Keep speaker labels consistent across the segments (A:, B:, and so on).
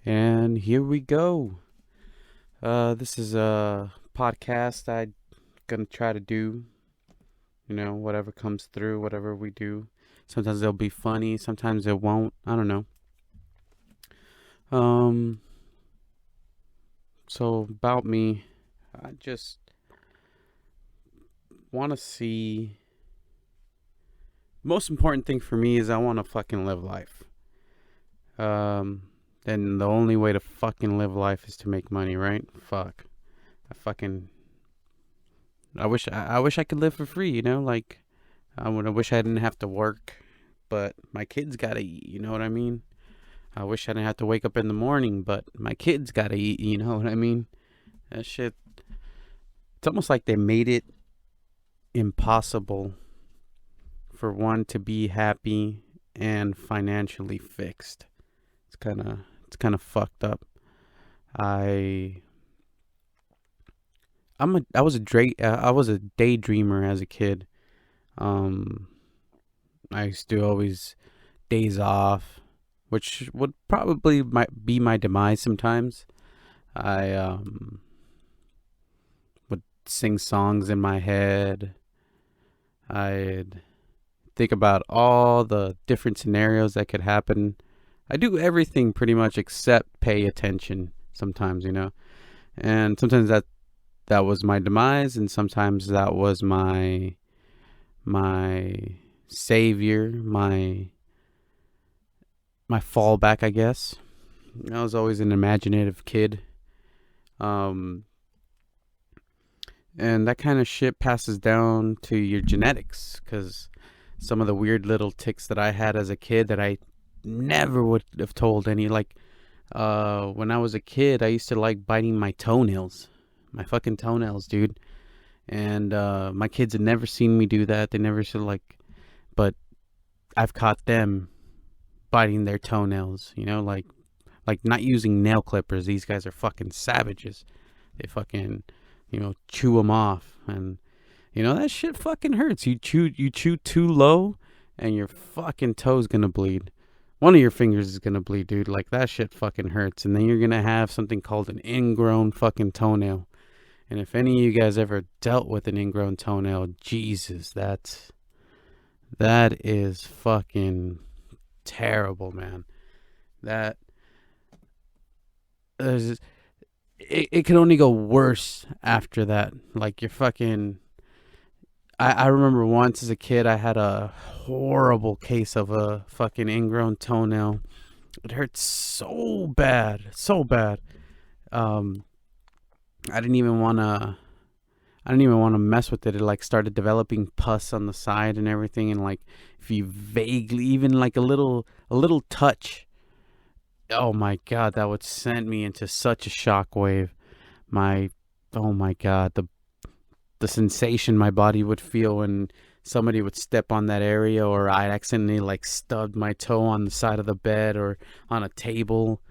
A: And here we go. This is a podcast I'm gonna try to do. Whatever comes through, whatever we do. Sometimes it'll be funny, sometimes it won't. I don't know. Um, so about me, I just want to see. Most important thing for me is I want to fucking live life. Um, and the only way to fucking live life is to make money, right? Fuck. I fucking I wish I could live for free, like I wish I didn't have to work, but my kids gotta eat, you know what I mean? I wish I didn't have to wake up in the morning, but my kids gotta eat, you know what I mean? That shit, it's almost like they made it impossible for one to be happy and financially fixed. It's kind of fucked up. I I was a daydreamer as a kid. Um I used to always days off, which would probably might be my demise sometimes. I would sing songs in my head. I'd think about all the different scenarios that could happen. I do everything pretty much except pay attention sometimes, And sometimes that was my demise, and sometimes that was my savior, my fallback, I guess. I was always an imaginative kid. Um, and that kind of shit passes down to your genetics because some of the weird little tics that I had as a kid that I never would have told any, like, when I was a kid, I used to like biting my toenails, my fucking toenails, dude. And my kids had never seen me do that. They never should but I've caught them biting their toenails, like not using nail clippers. These guys are fucking savages. They fucking, chew them off, and that shit fucking hurts. You chew too low, and your fucking toe's gonna bleed. One of your fingers is gonna bleed, dude. Like that shit fucking hurts, and then you're gonna have something called an ingrown fucking toenail. And if any of you guys ever dealt with an ingrown toenail, Jesus, that is fucking terrible, man. That there's it can only go worse after that. Like you're fucking. I remember once as a kid, I had a horrible case of a fucking ingrown toenail. It hurt so bad, so bad. Um, I didn't even want to. I didn't even want to mess with it. It like started developing pus on the side and everything, and like if you vaguely, even like a little touch, oh my god, that would send me into such a shockwave. My, oh my god, the sensation my body would feel when somebody would step on that area, or I accidentally like stubbed my toe on the side of the bed or on a table.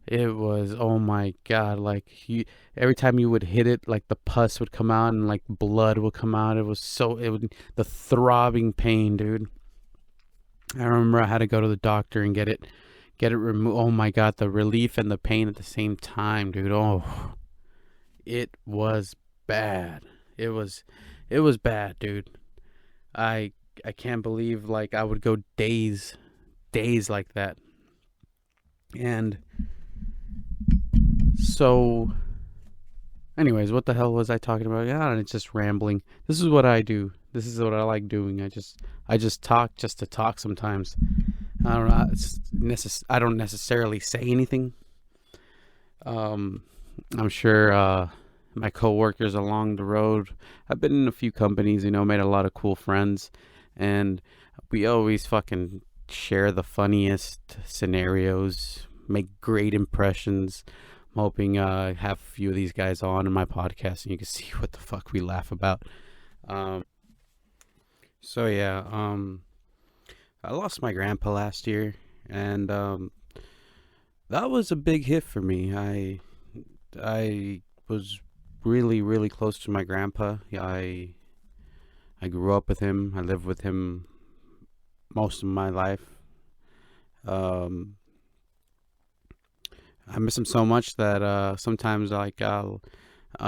A: It was, oh my god, like every time you would hit it, like the pus would come out and like blood would come out. The throbbing pain, dude. I remember I had to go to the doctor and get it removed. Oh my god, the relief and the pain at the same time, dude. Oh, it was bad. It was it was bad, dude. I I can't believe like I would go days like that. And so anyways, what the hell was I talking about? Yeah, it's just rambling. This is what I do. This is what I like doing. I just talk just to talk sometimes. I don't know. I don't necessarily say anything. Um, I'm sure my coworkers along the road. I've been in a few companies, made a lot of cool friends, and we always fucking share the funniest scenarios, make great impressions. I'm hoping have a few of these guys on in my podcast, and you can see what the fuck we laugh about. Um, so yeah, I lost my grandpa last year, and that was a big hit for me. I was really really close to my grandpa. I grew up with him. I lived with him most of my life. Um, I miss him so much that sometimes like I'll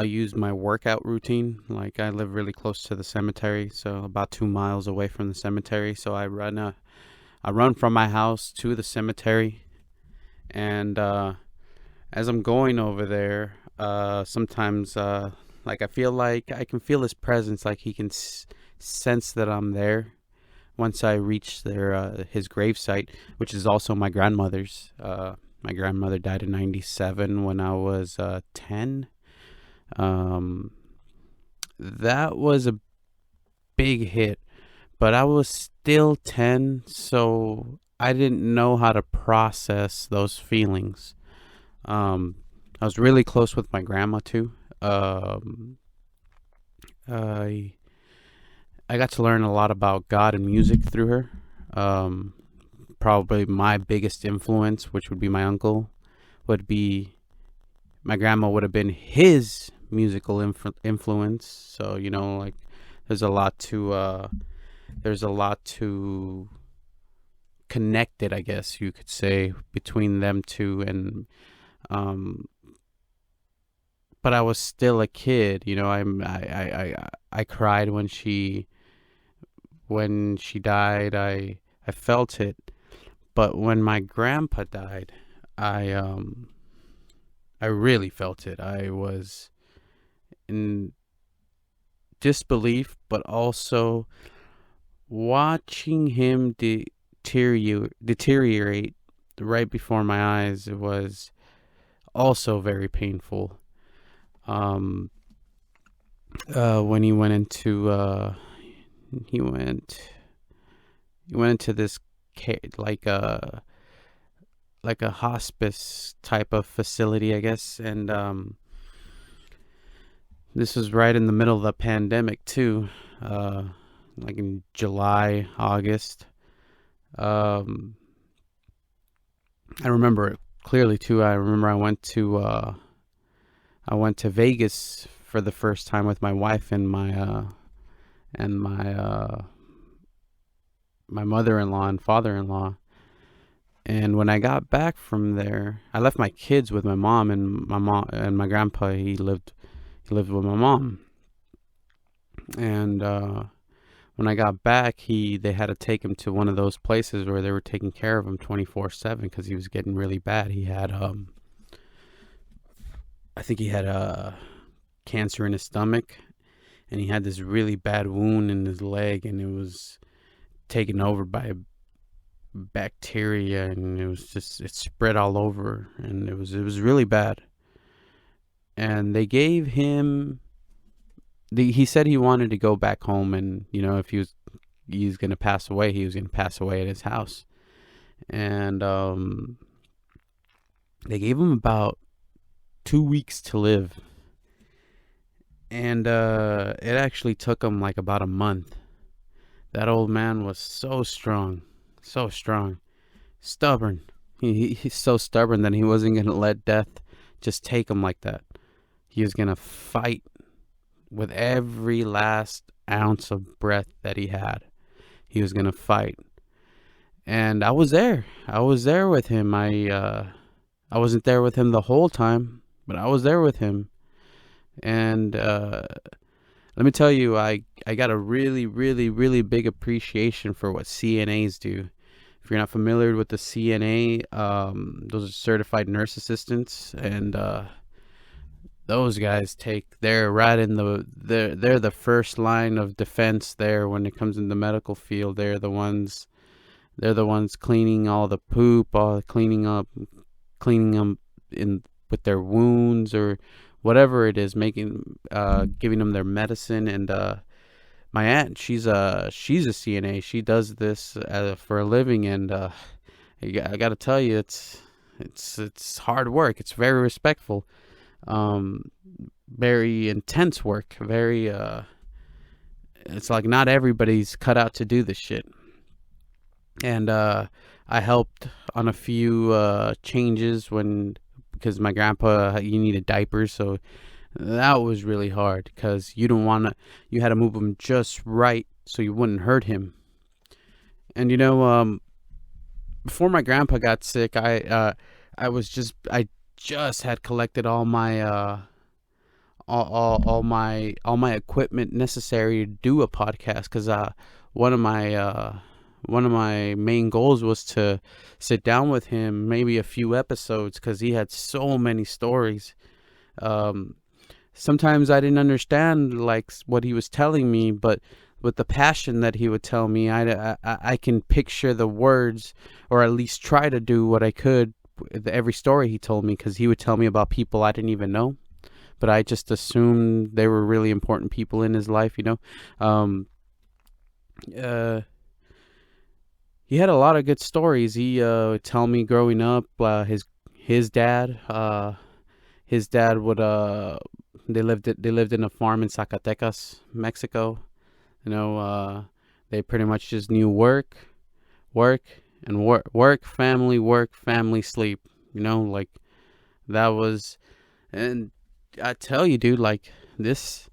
A: use my workout routine. Like I live really close to the cemetery, so about 2 miles away from the cemetery. So I run from my house to the cemetery, and as I'm going over there, sometimes like I feel like I can feel his presence. Like he can sense that I'm there. Once I reach his gravesite, which is also my grandmother's. My grandmother died in '97 when I was 10. Um, that was a big hit, but I was still 10, so I didn't know how to process those feelings. Um, I was really close with my grandma too. I I got to learn a lot about God and music through her. Um, Probably my biggest influence, which would be my uncle, would be my grandma would have been his musical influence. So like there's a lot to connect it, I guess you could say, between them two. And um, but I was still a kid. I cried when she died. I felt it. But when my grandpa died, I um I really felt it. I was in disbelief, but also watching him deteriorate right before my eyes. It was also very painful. Um, when he went he went into this like a hospice type of facility, I guess, and this was right in the middle of the pandemic too, uh, like in July, August. Um, I remember it clearly too. I remember I went to Vegas for the first time with my wife and and my my mother-in-law and father-in-law. And when I got back from there, I left my kids with my mom, and my grandpa. He lived with my mom. And when I got back, they had to take him to one of those places where they were taking care of him 24/7 because he was getting really bad. He had I think he had cancer in his stomach, and he had this really bad wound in his leg, and it was taken over by bacteria, and it spread all over, and it was really bad. And they gave him he said he wanted to go back home, and if he's gonna pass away, he was gonna pass away at his house. And they gave him about 2 weeks to live, and it actually took him like about a month. That old man was so strong, so strong, stubborn. He's so stubborn that he wasn't gonna let death just take him like that. He was gonna fight with every last ounce of breath that he had. He was gonna fight, and I was there. I was there with him. I wasn't there with him the whole time, but I was there with him. And let me tell you, I got a really, really, really big appreciation for what CNAs do. If you're not familiar with the CNA, those are certified nurse assistants, and those guys they're right in they're the first line of defense there when it comes in the medical field. They're the ones cleaning all the poop, all cleaning them in with their wounds or whatever it is, giving them their medicine. And my aunt, she's a CNA. She does this for a living, and I got to tell you, it's hard work. It's very respectful, very intense work. Very it's like not everybody's cut out to do this shit. And I helped on a few changes because my grandpa, he needed diapers, so that was really hard because you had to move him just right so you wouldn't hurt him. And before my grandpa got sick, I just had collected all my equipment necessary to do a podcast, because one of my one of my main goals was to sit down with him, maybe a few episodes, because he had so many stories. um Sometimes I didn't understand like what he was telling me, but with the passion that he would tell me, I can picture the words, or at least try to do what I could with every story he told me, because he would tell me about people I didn't even know, but I just assumed they were really important people in his life, you know. Um, uh, he had a lot of good stories. He would tell me growing up, his dad, his dad would they lived in a farm in Zacatecas, Mexico. You know, they pretty much just knew work, and work, family, sleep. You know, like that was, and I tell you, dude, like this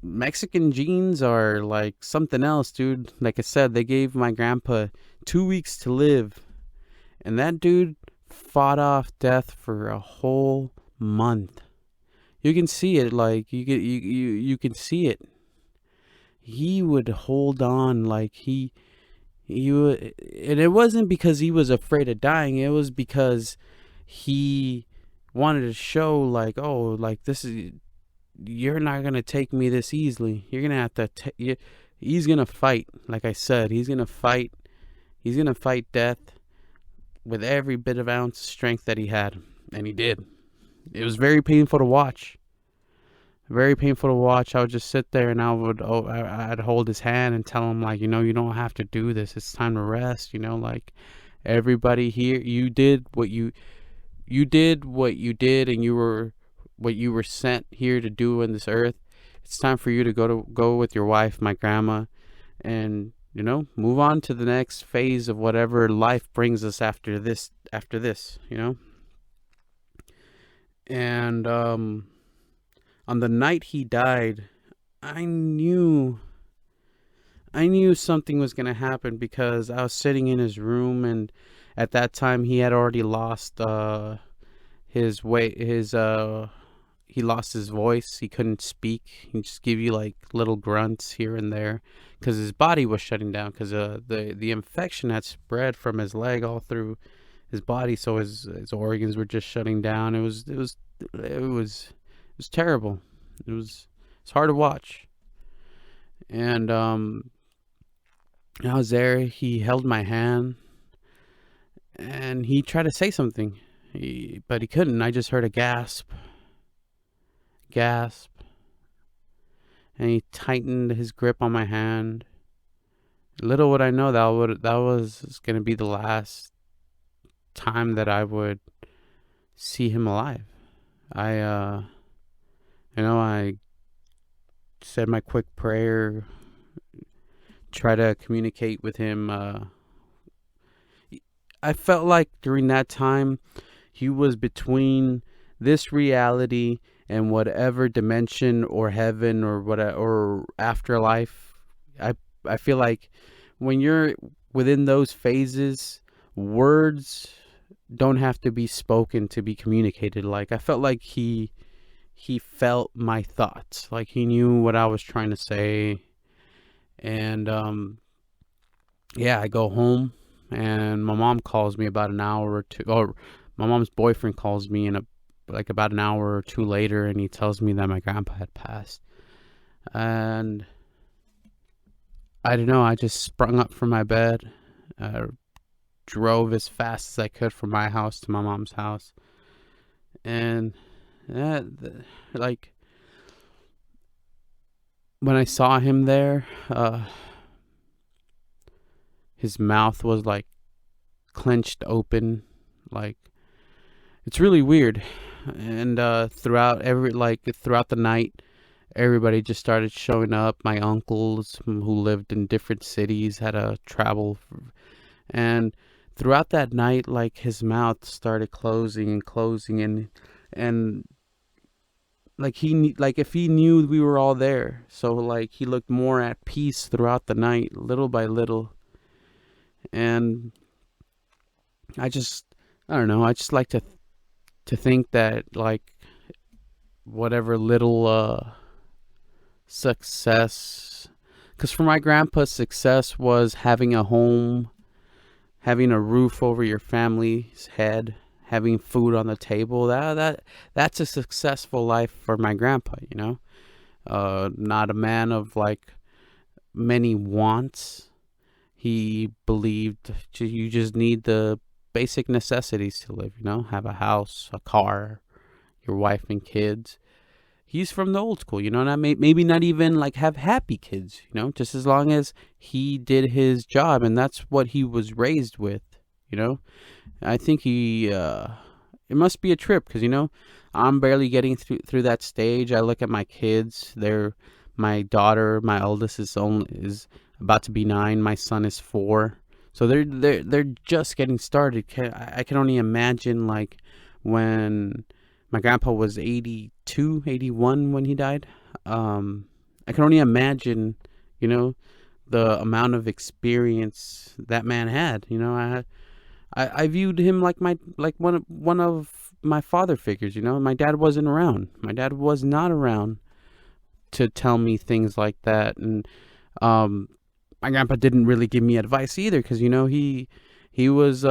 A: Mexican genes are like something else, dude. Like I said, they gave my grandpa 2 weeks to live, and that dude fought off death for a whole month. You can see it, like you can see it. He would hold on, like he would, and it wasn't because he was afraid of dying. It was because he wanted to show, like, oh, like this is, you're not gonna take me this easily. You're gonna have to. He's gonna fight. Like I said, he's gonna fight. He's gonna fight death with every bit of ounce of strength that he had, and he did. It was very painful to watch. Very painful to watch. I would just sit there and I'd hold his hand and tell him, like, you know, you don't have to do this. It's time to rest. You know, like everybody here, you did what you did, and you were what you were sent here to do on this earth. It's time for you to go with your wife, my grandma, and, you know, move on to the next phase of whatever life brings us after this, you know. And on the night he died, I knew something was going to happen, because I was sitting in his room, and at that time he had already lost his way his he lost his voice. He couldn't speak. He'd just give you like little grunts here and there, because his body was shutting down, because the infection had spread from his leg all through his body, so his organs were just shutting down. It was terrible. It's hard to watch. And I was there. He held my hand, and he tried to say something, but he couldn't. I just heard a gasp, and he tightened his grip on my hand. Little would I know that was going to be the last time that I would see him alive. I said my quick prayer, try to communicate with him. I felt like during that time he was between this reality and whatever dimension or heaven or whatever or afterlife. I feel like when you're within those phases, words don't have to be spoken to be communicated. Like I felt like he felt my thoughts, like he knew what I was trying to say. And yeah, I go home, and my mom calls me about an hour or two, or my mom's boyfriend calls me about an hour or two later, and he tells me that my grandpa had passed. And I don't know, I just sprung up from my bed, drove as fast as I could from my house to my mom's house, and like when I saw him there, his mouth was like clenched open, like it's really weird. And throughout the night, everybody just started showing up. My uncles who lived in different cities had to travel, and throughout that night, like his mouth started closing and closing, and like if he knew we were all there, so like he looked more at peace throughout the night, little by little. And I don't know, I just like to To think that like whatever little success, because for my grandpa, success was having a home, having a roof over your family's head, having food on the table. That's a successful life for my grandpa. Not a man of like many wants. He believed you just need the basic necessities to live. Have a house, a car, your wife and kids. He's from the old school, and maybe not even like have happy kids, just as long as he did his job, and that's what he was raised with, you know. I think it must be a trip because I'm barely getting through that stage. I look at my kids; my daughter, my oldest is about to be 9. My son is 4, so they're just getting started. I can only imagine like when my grandpa was 82, 81 when he died. I can only imagine, the amount of experience that man had. I viewed him like one of my father figures. My dad wasn't around. My dad was not around to tell me things like that, and my grandpa didn't really give me advice either, because he was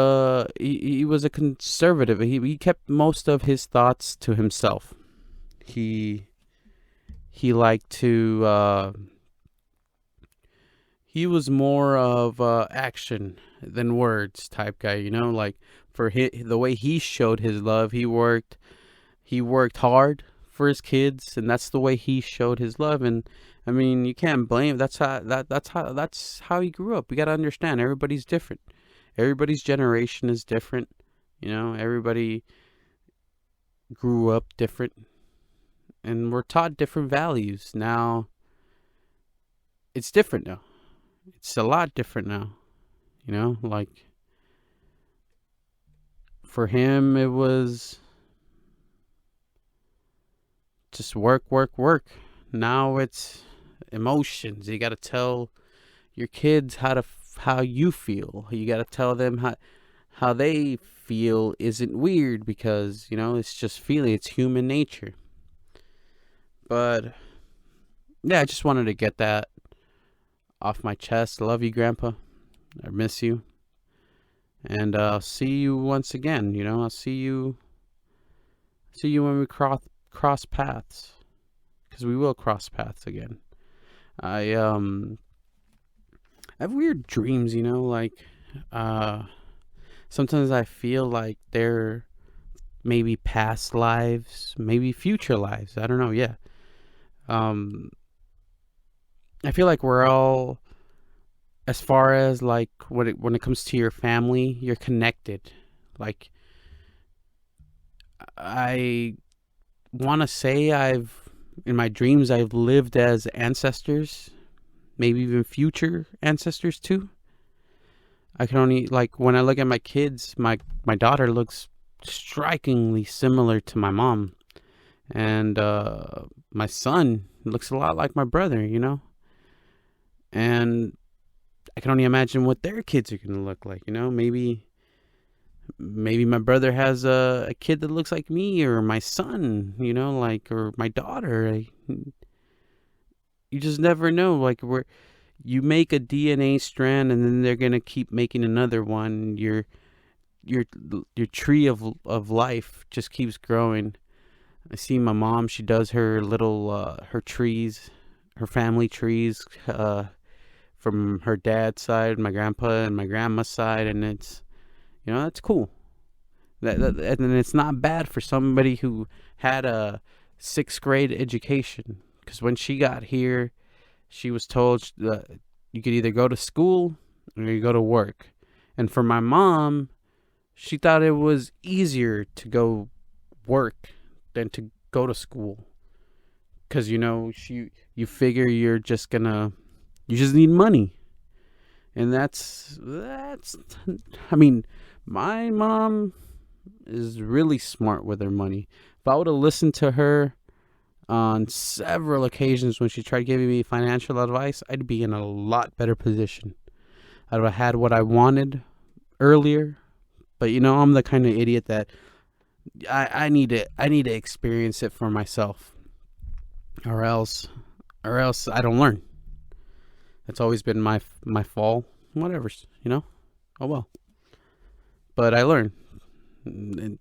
A: he was a conservative. He kept most of his thoughts to himself. He liked to he was more of action than words type guy. Like the way he showed his love, he worked hard for his kids, and that's the way he showed his love. And I mean, you can't blame. That's how he grew up. We got to understand, everybody's different. Everybody's generation is different. Everybody grew up different, and we're taught different values. Now, it's different now. It's a lot different now. Like for him, it was just work, work, work. Now it's emotions. You got to tell your kids how you feel. You got to tell them how they feel isn't weird, because it's just feeling. It's human nature. But yeah, I just wanted to get that off my chest. I love you, Grandpa. I miss you, and I'll see you once again. I'll see you when we cross paths, because we will cross paths again. I have weird dreams, like sometimes I feel like they're maybe past lives, maybe future lives. I don't know. Yeah. I feel like we're all, as far as like when it comes to your family, you're connected. Like I want to say in my dreams, I've lived as ancestors, maybe even future ancestors too. I can only, like, when I look at my kids, my daughter looks strikingly similar to my mom, and my son looks a lot like my brother, and I can only imagine what their kids are going to look like. Maybe my brother has a kid that looks like me, or my son, or my daughter. You just never know. Like, you make a DNA strand, and then they're gonna keep making another one. Your tree of life just keeps growing. I see my mom. She does her little her trees, her family trees, from her dad's side, my grandpa and my grandma's side, and it's that's cool. And it's not bad for somebody who had a 6th grade education, because when she got here, she was told that you could either go to school or you go to work. And for my mom, she thought it was easier to go work than to go to school, because you figure you just need money. And that's I mean, my mom is really smart with her money. If I would have listened to her on several occasions when she tried giving me financial advice, I'd be in a lot better position. I'd have had what I wanted earlier. But I'm the kind of idiot that I need to experience it for myself, or else I don't learn. That's always been my fall. Whatever's, Oh well. But I learn. It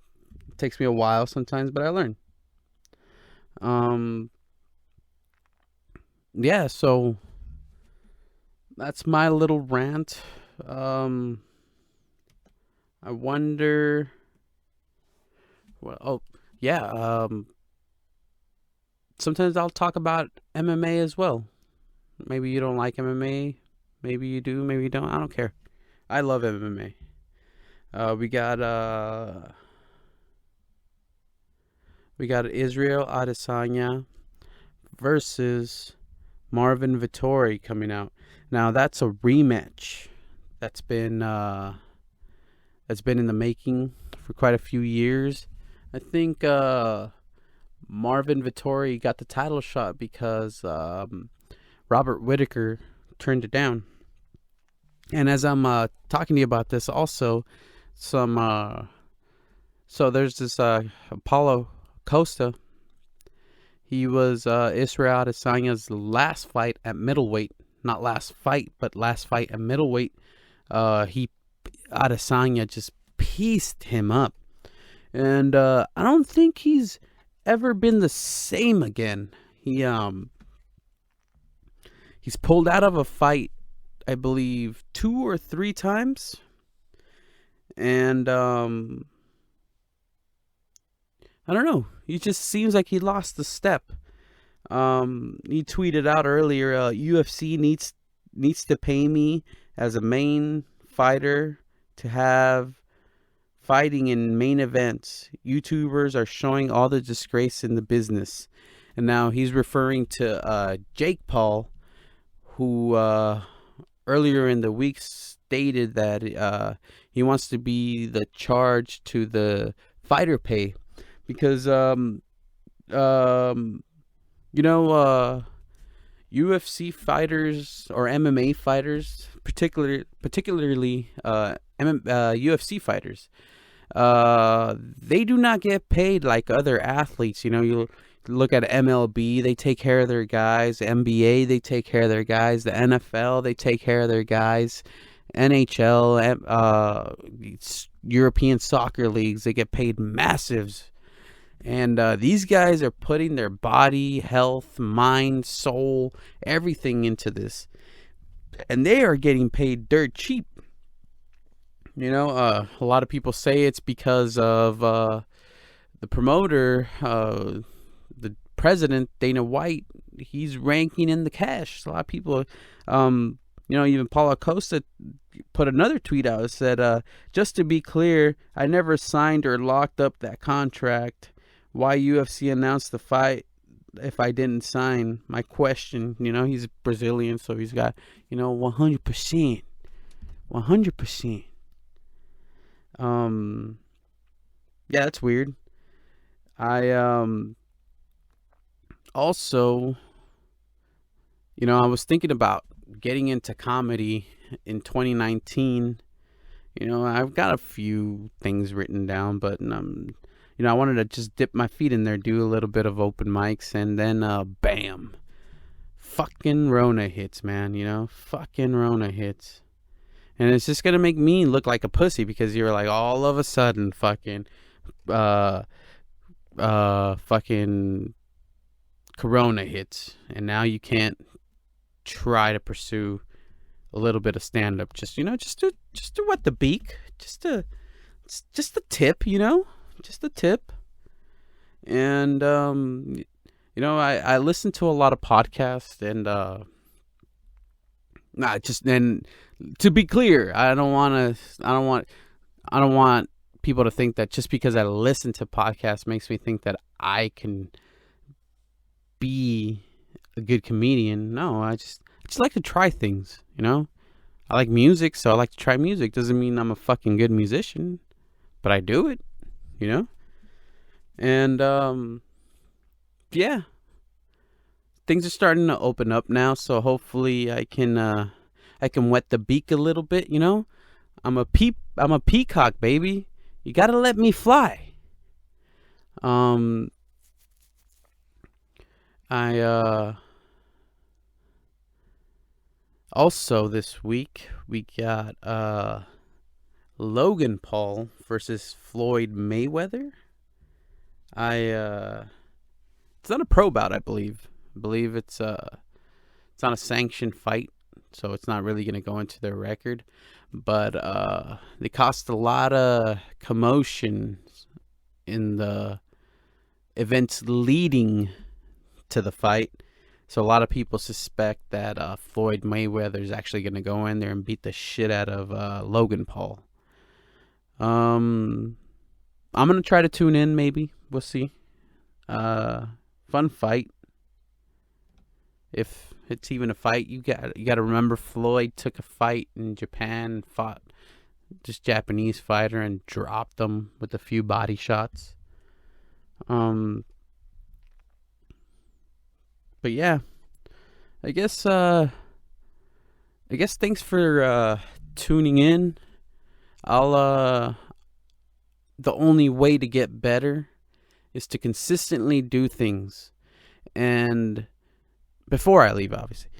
A: takes me a while sometimes, but I learn. Um, yeah. So that's my little rant. Um, I wonder. Well, oh yeah. Sometimes I'll talk about MMA as well. Maybe you don't like MMA. Maybe you do. Maybe you don't. I don't care. I love MMA. We got Israel Adesanya versus Marvin Vettori coming out. Now that's a rematch that's been uh, that's been in the making for quite a few years. I think Marvin Vettori got the title shot because Robert Whitaker turned it down. And as I'm talking to you about this, also some so there's this Apollo Costa. He was Israel Adesanya's last fight at middleweight. Not last fight, but last fight at middleweight. He Adesanya just pieced him up, and I don't think he's ever been the same again. He's pulled out of a fight, I believe, 2 or 3 times, and I don't know. He just seems like he lost the step. He tweeted out earlier, UFC needs to pay me as a main fighter to have fighting in main events. YouTubers are showing all the disgrace in the business. And now he's referring to Jake Paul, who earlier in the week stated that he wants to be the charge to the fighter pay because UFC fighters or MMA fighters, particularly UFC fighters, they do not get paid like other athletes. You look at MLB, they take care of their guys. NBA, they take care of their guys. The NFL, they take care of their guys. NHL, European soccer leagues, they get paid massives. And these guys are putting their body, health, mind, soul, everything into this. And they are getting paid dirt cheap. A lot of people say it's because of the promoter, the president, Dana White. He's ranking in the cash. A lot of people, even Paulo Costa put another tweet out that said, just to be clear, I never signed or locked up that contract. Why UFC announced the fight if I didn't sign? My question, he's Brazilian, so he's got, 100%. 100%. Yeah, that's weird. I also, I was thinking about getting into comedy in 2019. I've got a few things written down, but I wanted to just dip my feet in there, do a little bit of open mics, and then bam, fucking Rona hits, man. Fucking Rona hits. And it's just gonna make me look like a pussy because you're like all of a sudden fucking fucking Corona hits, and now you can't try to pursue a little bit of stand up. Just to wet the beak, just the tip, just the tip. And I listen to a lot of podcasts, and to be clear, I don't want people to think that just because I listen to podcasts makes me think that I can be a good comedian. No, I just like to try things, I like music, so I like to try music. Doesn't mean I'm a fucking good musician, but I do it, And yeah, things are starting to open up now, so hopefully I can wet the beak a little bit, I'm a peacock, baby. You gotta let me fly. Um, I also this week we got Logan Paul versus Floyd Mayweather. It's not a pro bout, I believe. I believe it's not a sanctioned fight, so it's not really gonna go into their record. But they caused a lot of commotion in the events leading to the fight. So a lot of people suspect that Floyd Mayweather is actually going to go in there and beat the shit out of Logan Paul. I'm gonna try to tune in. Maybe we'll see. Fun fight. If it's even a fight, you got to remember Floyd took a fight in Japan and fought just Japanese fighter and dropped them with a few body shots. But yeah, I guess thanks for tuning in. I'll the only way to get better is to consistently do things. And before I leave, obviously,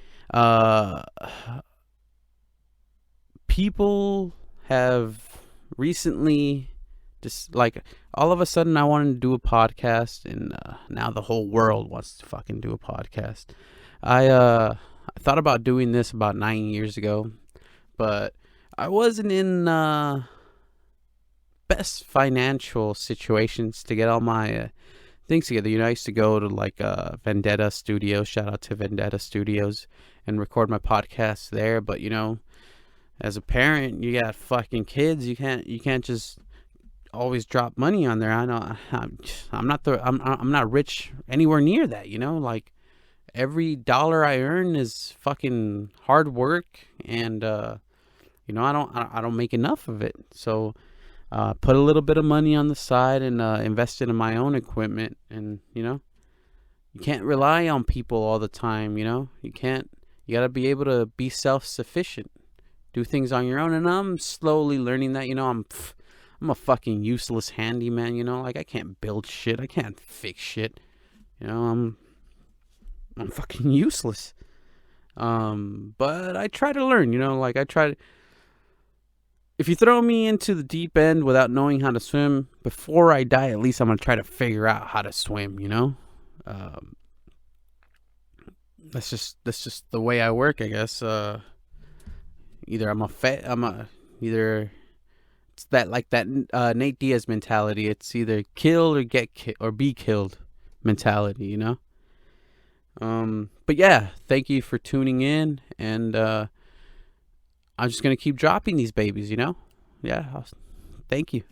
A: people have recently just like all of a sudden I wanted to do a podcast, and now the whole world wants to fucking do a podcast. I thought about doing this about 9 years ago, but I wasn't in best financial situations to get all my things together. I used to go to like Vendetta Studios, shout out to Vendetta Studios, and record my podcast there. But as a parent, you got fucking kids. You can't just always drop money on there. I know I'm not rich anywhere near that. Like every dollar I earn is fucking hard work, and I don't make enough of it. So put a little bit of money on the side and invest it in my own equipment. And you can't rely on people all the time. You gotta be able to be self-sufficient, do things on your own. And I'm slowly learning that. I'm a fucking useless handyman. Like I can't build shit, I can't fix shit. I'm fucking useless. But I try to learn. Like I try to. If you throw me into the deep end without knowing how to swim, before I die, at least I'm gonna try to figure out how to swim. That's just the way I work, I guess. Either either it's that Nate Diaz mentality. It's either kill or or be killed mentality. But yeah, thank you for tuning in, and I'm just gonna keep dropping these babies. Yeah, thank you.